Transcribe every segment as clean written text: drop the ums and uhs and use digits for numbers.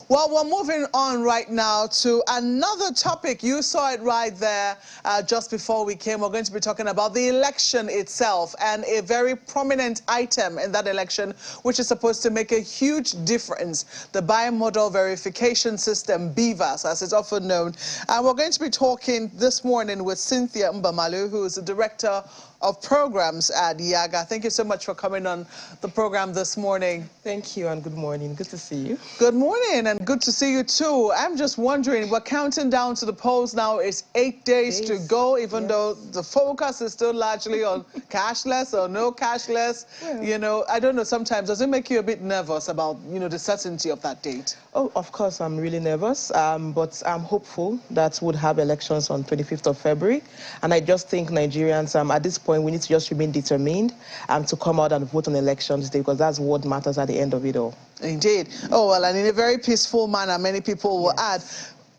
Well, we're moving on right now to another topic. You saw it right there just before we came. We're going to be talking about the election itself and a very prominent item in that election, which is supposed to make a huge difference, the bimodal verification system, BVAS, as it's often known. And we're going to be talking this morning with Cynthia Mbamalu, who is the director of programs at YAGA. Thank you so much for coming on the program this morning. Thank you and good morning. Good to see you. Good morning and good to see you too. I'm just wondering, we're counting down to the polls now. It's 8 days to go, even though the focus is still largely on cashless or no cashless. Well, you know, I don't know, sometimes does it make you a bit nervous about, you know, the certainty of that date? Oh, of course, I'm really nervous, but I'm hopeful that we'll have elections on 25th of February. And I just think Nigerians, at this point, we need to just remain determined to come out and vote on elections day, because that's what matters at the end of it all. Indeed. Oh, well, and in a very peaceful manner, many people will add.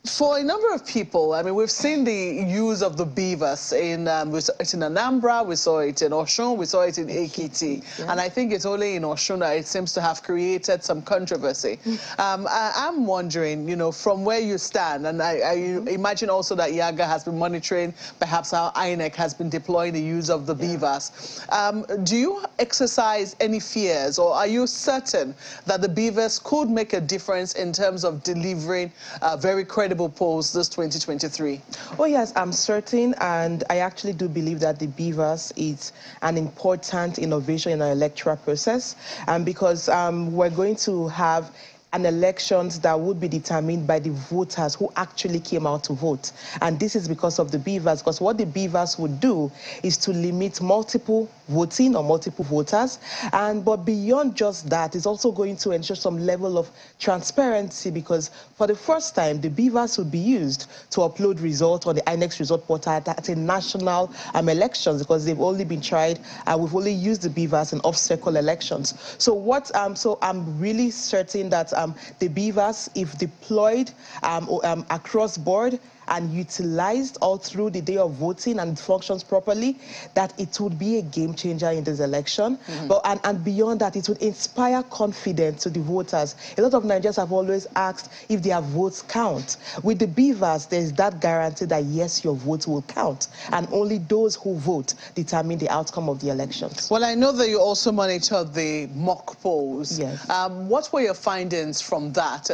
For a number of people, I mean, we've seen the use of the BVAS we saw it in Anambra, we saw it in Osun, we saw it in Ekiti. And I think it's only in Osun that it seems to have created some controversy. I'm wondering, you know, from where you stand, and I imagine also that YAGA has been monitoring perhaps how INEC has been deploying the use of the BVAS. Do you exercise any fears, or are you certain that the BVAS could make a difference in terms of delivering very credible polls this 2023? Oh yes, I'm certain, and I actually do believe that the BVAS is an important innovation in our electoral process, because we're going to have an elections that would be determined by the voters who actually came out to vote. And this is because of the BVAS, because what the BVAS would do is to limit multiple voting or multiple voters. But beyond just that, it's also going to ensure some level of transparency, because for the first time, the BVAS would be used to upload results on the INEC result portal at a national elections, because they've only been tried, we've only used the BVAS in off-circle elections. So so I'm really certain that the BVAS, if deployed across board and utilized all through the day of voting and functions properly, that it would be a game changer in this election. And beyond that, it would inspire confidence to the voters. A lot of Nigerians have always asked if their votes count. With the BVAS, there's that guarantee that yes, your vote will count, and only those who vote determine the outcome of the elections. Well, I know that you also monitored the mock polls. Yes. What were your findings from that?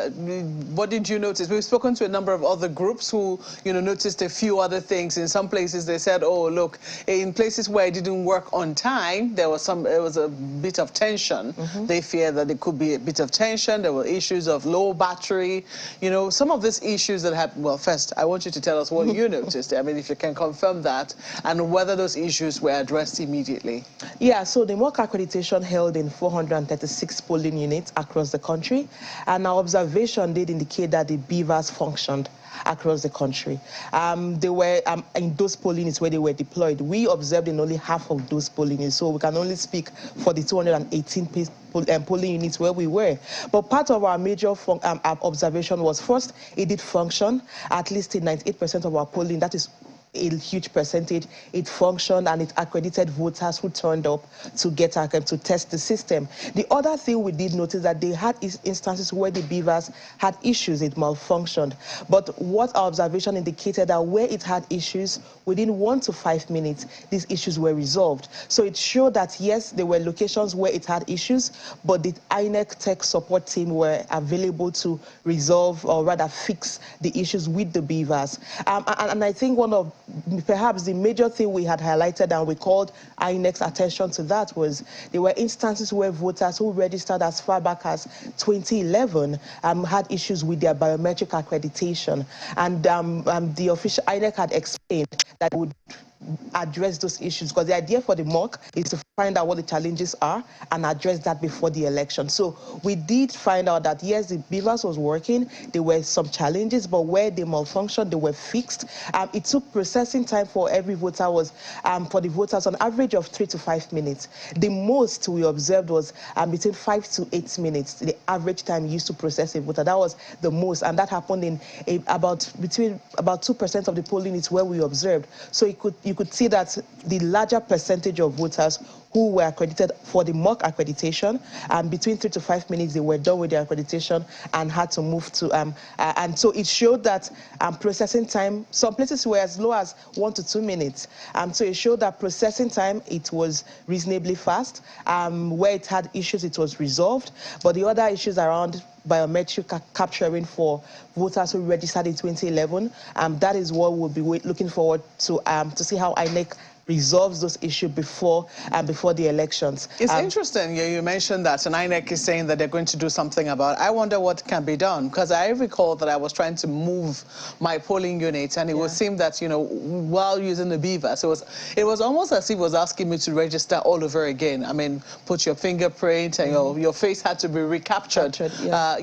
What did you notice? We've spoken to a number of other groups who, you know, noticed a few other things. In some places, they said, oh, look, in places where it didn't work on time, there was a bit of tension. They fear that there could be a bit of tension. There were issues of low battery. You know, some of these issues that happened. Well, first, I want you to tell us what you noticed. I mean, if you can confirm that, and whether those issues were addressed immediately. Yeah, so the mock accreditation held in 436 polling units across the country, and our observation did indicate that the BVAS functioned across the country. They were in those polling units where they were deployed. We observed in only half of those polling units, so we can only speak for the 218 polling units where we were. But part of our major observation was, first, it did function, at least in 98% of our polling. That is a huge percentage. It functioned, and it accredited voters who turned up to to test the system. The other thing we did notice that they had instances where the BVAS had issues, it malfunctioned. But what our observation indicated that where it had issues, within 1 to 5 minutes, these issues were resolved. So it showed that yes, there were locations where it had issues, but the INEC tech support team were available to resolve, or rather fix, the issues with the BVAS. And I think one of perhaps the major thing we had highlighted, and we called INEC's attention to that, was there were instances where voters who registered as far back as 2011 had issues with their biometric accreditation. And the official INEC had explained that it would address those issues, because the idea for the mock is to find out what the challenges are and address that before the election. So we did find out that yes, the BVAS was working, there were some challenges, but where they malfunctioned, they were fixed. It took processing time for every voter was for the voters on average of 3 to 5 minutes. The most we observed was between 5 to 8 minutes, the average time used to process a voter. That was the most, and that happened in about 2% of the polling units where we observed. So you could see that the larger percentage of voters who were accredited for the mock accreditation. Between 3 to 5 minutes, they were done with their accreditation and had to move to, and so it showed that processing time, some places were as low as 1 to 2 minutes. So it showed that processing time, it was reasonably fast. Where it had issues, it was resolved. But the other issues around biometric capturing for voters who registered in 2011, that is what we'll be looking forward to see how INEC resolves those issues before the elections. It's interesting, you mentioned that, and INEC is saying that they're going to do something about it. I wonder what can be done, because I recall that I was trying to move my polling unit, and it would seem that, you know, while using the BVAS, it was almost as if it was asking me to register all over again. I mean, put your fingerprint, and your face had to be recaptured.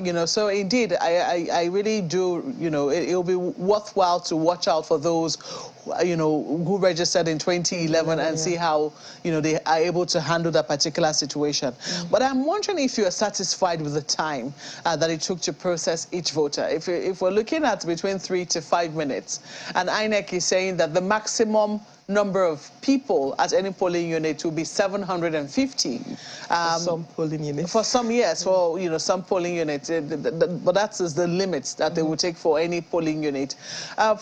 You know, so indeed, I really do, you know, it'll be worthwhile to watch out for those, you know, who registered in 2011 and see how, you know, they are able to handle that particular situation. But I'm wondering if you are satisfied with the time that it took to process each voter. If we're looking at between 3 to 5 minutes, and INEC is saying that the maximum number of people at any polling unit will be 750. For some polling units. For some, yes, for, you know, some polling units. But that is the limit that they will take for any polling unit.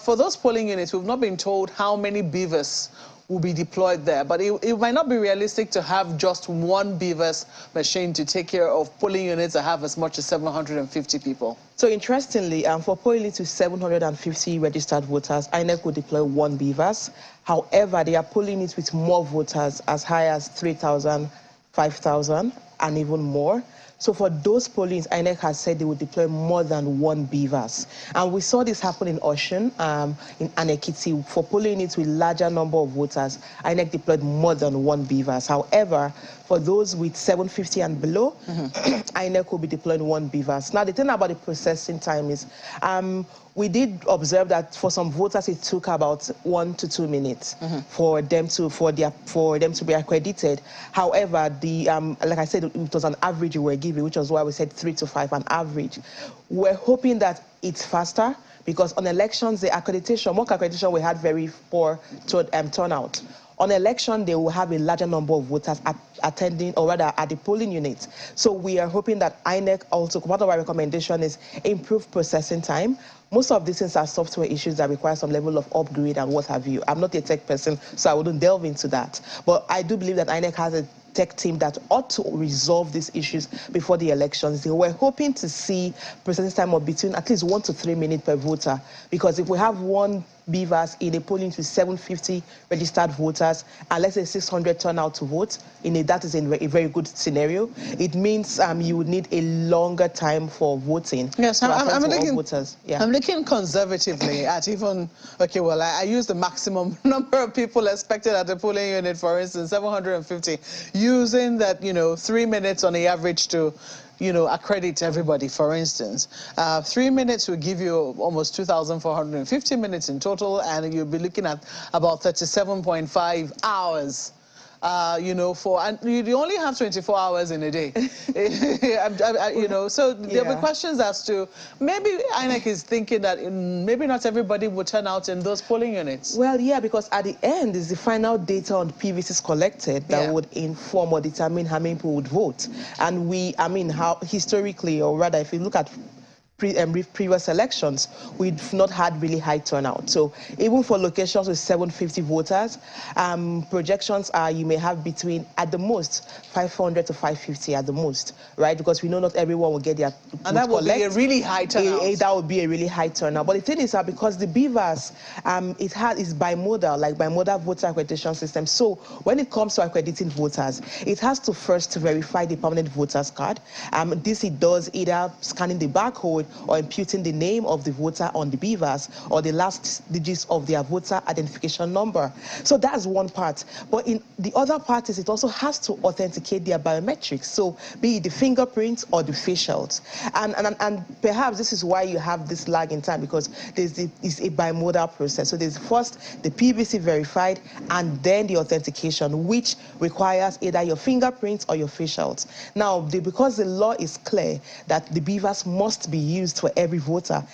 For those polling units, we've not been told how many beavers will be deployed there, but it might not be realistic to have just one BVAS machine to take care of polling units that have as much as 750 people. So interestingly, for polling units with 750 registered voters, INEC will deploy one BVAS. However, there are polling units with more voters, as high as 3,000, 5,000, and even more. So for those pollings, INEC has said they would deploy more than one BVAS. And we saw this happen in Osun, in Anekiti. For polling units with larger number of voters, INEC deployed more than one BVAS. However, for those with 750 and below, INEC will be deploying one BVAS. Now, the thing about the processing time is, we did observe that for some voters it took about 1 to 2 minutes for them to be accredited. However, like I said, it was an average we were giving, which was why we said 3 to 5, an average. We're hoping that it's faster, because on elections, the accreditation, mock accreditation, we had very poor turnout. On election, they will have a larger number of voters attending, or rather at the polling units. So we are hoping that INEC also, part of our recommendation is improve processing time. Most of these things are software issues that require some level of upgrade and what have you. I'm not a tech person, so I wouldn't delve into that. But I do believe that INEC has a tech team that ought to resolve these issues before the elections. We're hoping to see processing time of between at least 1 to 3 minutes per voter, because if we have one BVAS in a polling with 750 registered voters, and let's say 600 turn out to vote, that is in a very good scenario. It means you would need a longer time for voting. Yes, I'm looking, voters. I'm looking conservatively at even, okay, well, I use the maximum number of people expected at the polling unit, for instance, 750, using that, 3 minutes on the average to accredit everybody, for instance. 3 minutes will give you almost 2,450 minutes in total, and you'll be looking at about 37.5 hours. And you only have 24 hours in a day. So there'll be questions as to, maybe INEC is thinking that maybe not everybody will turn out in those polling units. Well, yeah, because at the end is the final data on PVCs collected that would inform or determine how many people would vote. And how historically, or rather, if you look at previous elections, we've not had really high turnout. So even for locations with 750 voters, projections are you may have between, at the most, 500 to 550 at the most, right? Because we know not everyone will get their and that will be a really high turnout. That would be a really high turnout. But the thing is that because the BVAS, is bimodal, like bimodal voter accreditation system. So when it comes to accrediting voters, it has to first verify the permanent voter's card. This it does either scanning the barcode or imputing the name of the voter on the BVAS or the last digits of their voter identification number. So that's one part. But in the other part is it also has to authenticate their biometrics. So be it the fingerprints or the facials. And perhaps this is why you have this lag in time, because it's a bimodal process. So there's first the PVC verified and then the authentication, which requires either your fingerprints or your facials. Now, because the law is clear that the BVAS must be used for every voter,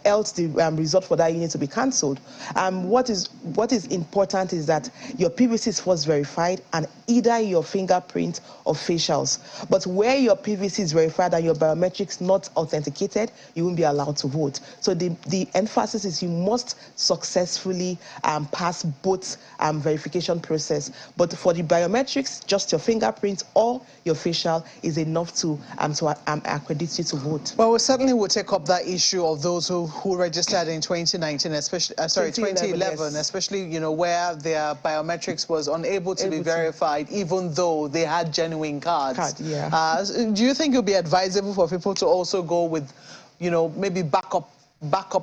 else the result for that unit to be cancelled. What is important is that your PVC is first verified and either your fingerprint or facials. But where your PVC is verified and your biometrics not authenticated, you won't be allowed to vote. So the emphasis is you must successfully pass both verification process. But for the biometrics, just your fingerprint or your facial is enough to accredit you to vote. Well, we certainly will take up that issue of those who registered in 2019, especially 2011, yes. Especially where their biometrics was unable to be verified, even though they had genuine cards. Do you think it would be advisable for people to also go with, maybe backup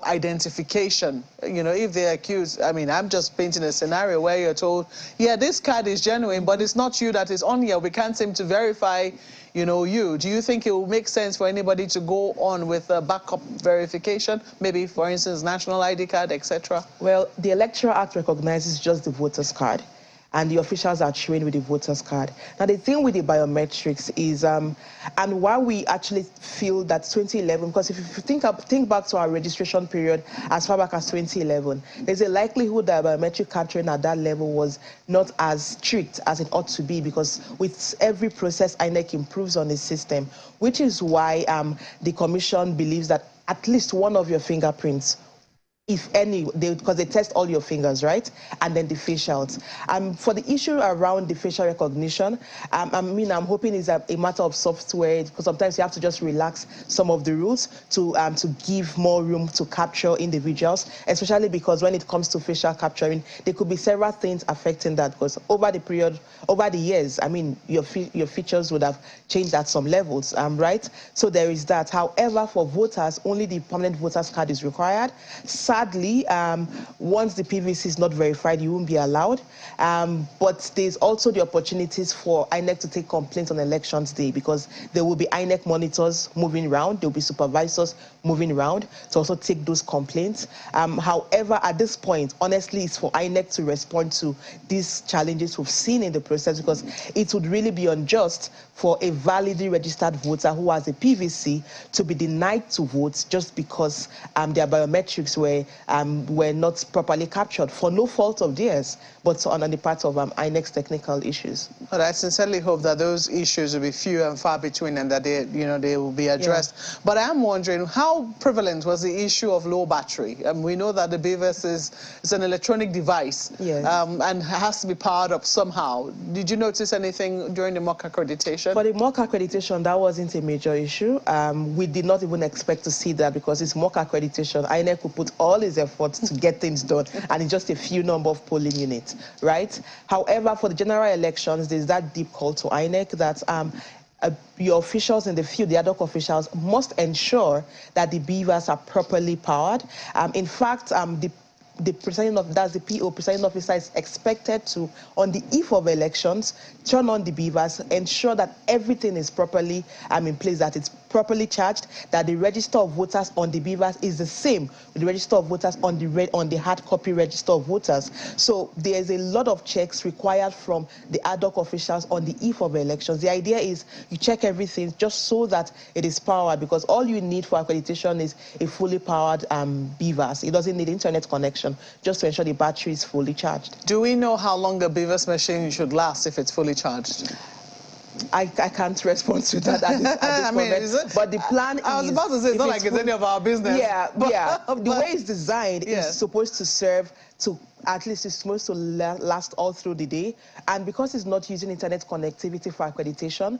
identification? If they're accused, I mean, I'm just painting a scenario where you're told, yeah, this card is genuine, but it's not you that is on here. We can't seem to verify, you. Do you think it will make sense for anybody to go on with a backup verification? Maybe, for instance, national ID card, etc.? Well, the Electoral Act recognizes just the voter's card, and the officials are trained with the voter's card. Now, the thing with the biometrics is, and why we actually feel that 2011, because if you think back to our registration period as far back as 2011, there's a likelihood that biometric capturing at that level was not as strict as it ought to be, because with every process, INEC improves on the system, which is why the Commission believes that at least one of your fingerprints, if any, because they test all your fingers, right? And then the facials. For the issue around the facial recognition, I'm hoping it's a matter of software, because sometimes you have to just relax some of the rules to give more room to capture individuals, especially because when it comes to facial capturing, there could be several things affecting that, because over the years, your features would have changed at some levels, right? So there is that. However, for voters, only the permanent voter's card is required. Sadly, once the PVC is not verified, you won't be allowed. But there's also the opportunities for INEC to take complaints on elections day, because there will be INEC monitors moving around, there will be supervisors moving around to also take those complaints. However, at this point, honestly, it's for INEC to respond to these challenges we've seen in the process, because it would really be unjust for a validly registered voter who has a PVC to be denied to vote just because their biometrics were not properly captured for no fault of theirs, but on the part of INEC's technical issues. But I sincerely hope that those issues will be few and far between, and that they will be addressed. Yeah. But I am wondering, how prevalent was the issue of low battery? We know that the BVAS is an electronic device, yes. And has to be powered up somehow. Did you notice anything during the mock accreditation? For the mock accreditation, that wasn't a major issue. We did not even expect to see that, because it's mock accreditation. INEC will put all his efforts to get things done, and it's just a few number of polling units, right? However, for the general elections, there's that deep call to INEC that your officials in the field, the ad hoc officials, must ensure that the BVAS are properly powered. In fact, the presiding officer is expected to, on the eve of elections, turn on the BVAS, ensure that everything is properly in place, that it's properly charged, that the register of voters on the BVAS is the same with the register of voters on the hard copy register of voters. So there's a lot of checks required from the ad hoc officials on the eve of elections. The idea is you check everything just so that it is powered, because all you need for accreditation is a fully powered BVAS. It doesn't need internet connection, just to ensure the battery is fully charged. Do we know how long a BVAS machine should last if it's fully charged? I can't respond to that at this moment. But the plan I was about to say, it's not like it's any of our business. Yeah, the way it's designed is supposed to serve to, at least it's supposed to last all through the day. And because it's not using internet connectivity for accreditation,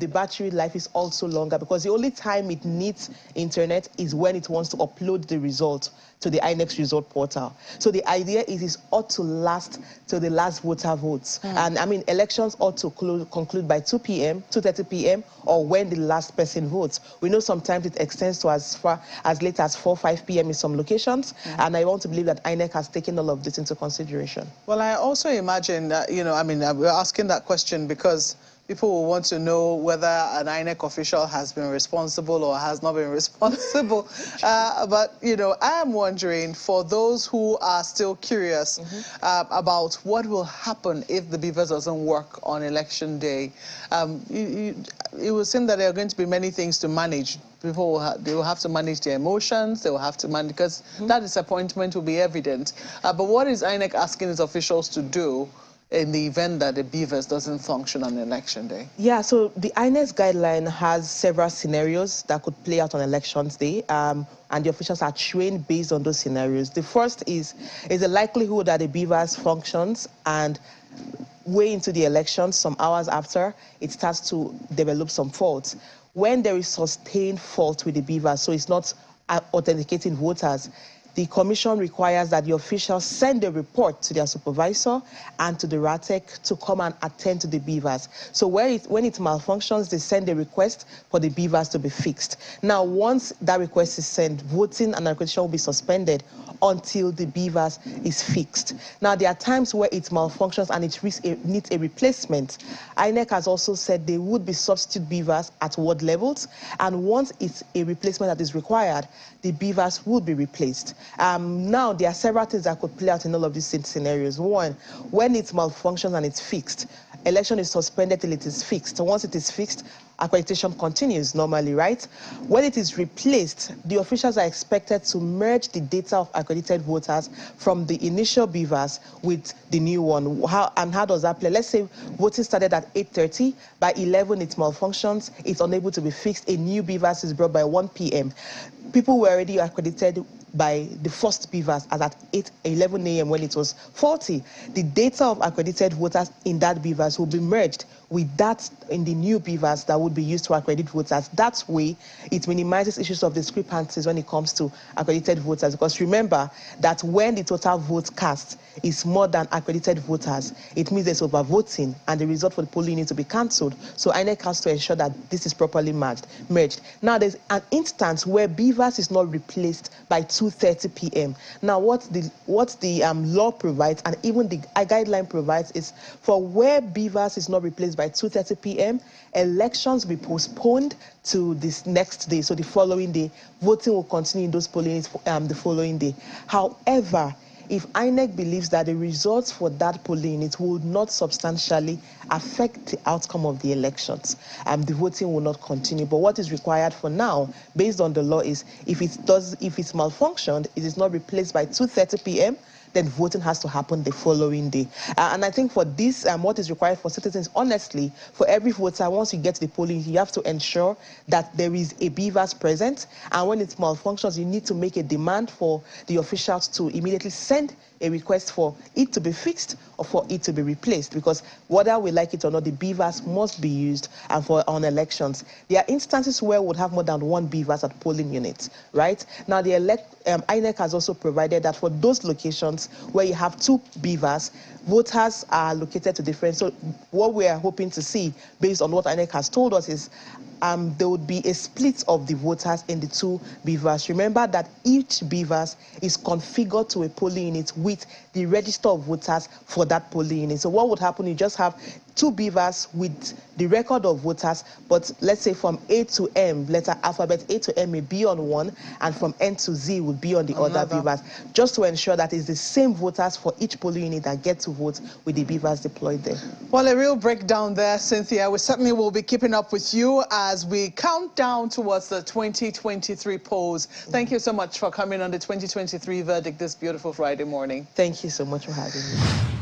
the battery life is also longer, because the only time it needs internet is when it wants to upload the result to the INEX result portal. So the idea is it ought to last till the last voter votes. And elections ought to conclude by 2 p.m., 2:30 p.m., or when the last person votes. We know sometimes it extends to as late as 4, 5 p.m. in some locations, and I want to believe that INEC has taken all of this into consideration. Well, I also imagine that, we're asking that question because people will want to know whether an INEC official has been responsible or has not been responsible. But, you know, I am wondering, for those who are still curious about what will happen if the beavers doesn't work on election day, it will seem that there are going to be many things to manage. People they will have to manage their emotions, they will have to manage, because that disappointment will be evident. But what is INEC asking its officials to do in the event that the beavers doesn't function on election day? Yeah, so the INEC guideline has several scenarios that could play out on elections day, and the officials are trained based on those scenarios. The first is the likelihood that the beavers functions, and way into the election, some hours after, it starts to develop some faults. When there is sustained fault with the beavers, so it's not authenticating voters, the commission requires that the officials send a report to their supervisor and to the RATEC to come and attend to the beavers. So when it malfunctions, they send a request for the beavers to be fixed. Now, once that request is sent, voting and accreditation will be suspended until the beavers is fixed. Now, there are times where it malfunctions and it needs a replacement. INEC has also said they would be substitute beavers at ward levels, and once it's a replacement that is required, the beavers will be replaced. Now, there are several things that could play out in all of these scenarios. One, when it malfunctions and it's fixed, election is suspended till it is fixed. So once it is fixed, accreditation continues normally, right? When it is replaced, the officials are expected to merge the data of accredited voters from the initial beavers with the new one. How does that play? Let's say voting started at 8:30. By 11, it malfunctions. It's unable to be fixed. A new beavers is brought by 1 p.m. People were already accredited by the first beavers as at 11 a.m. when it was 40. The data of accredited voters in that beavers will be merged with that in the new beavers that would be used to accredit voters. That way, it minimizes issues of discrepancies when it comes to accredited voters. Because remember that when the total vote cast is more than accredited voters, it means there's overvoting, and the result for the polling needs to be cancelled. So INEC has to ensure that this is properly merged. Now, there's an instance where beavers is not replaced by 2:30 p.m. Now, what the law provides, and even the guideline provides, is for where beavers is not replaced by 2:30 p.m., elections will be postponed to this next day, so the following day. Voting will continue in those polling the following day. However, if INEC believes that the results for that polling will not substantially affect the outcome of the elections, the voting will not continue. But what is required for now, based on the law, is if it's malfunctioned, it is not replaced by 2:30 p.m., then voting has to happen the following day. And I think for this, what is required for citizens, honestly, for every voter, once you get to the polling, you have to ensure that there is a beavers present. And when it malfunctions, you need to make a demand for the officials to immediately send a request for it to be fixed or for it to be replaced, because whether we like it or not, the beavers must be used on elections. There are instances where we would have more than one beavers at polling units, right? Now, the INEC has also provided that for those locations where you have two beavers, voters are located to different. So what we are hoping to see, based on what INEC has told us, is there would be a split of the voters in the two beavers. Remember that each beavers is configured to a polling unit with the register of voters for that polling unit. So what would happen, you just have two beavers with the record of voters, but let's say from A to M, letter alphabet A to M may be on one, and from N to Z would be on the other beavers, just to ensure that it's the same voters for each polling unit that get to vote with the beavers deployed there. Well, a real breakdown there, Cynthia. We certainly will be keeping up with you as we count down towards the 2023 polls. Thank you so much for coming on the 2023 verdict this beautiful Friday morning. Thank you so much for having me.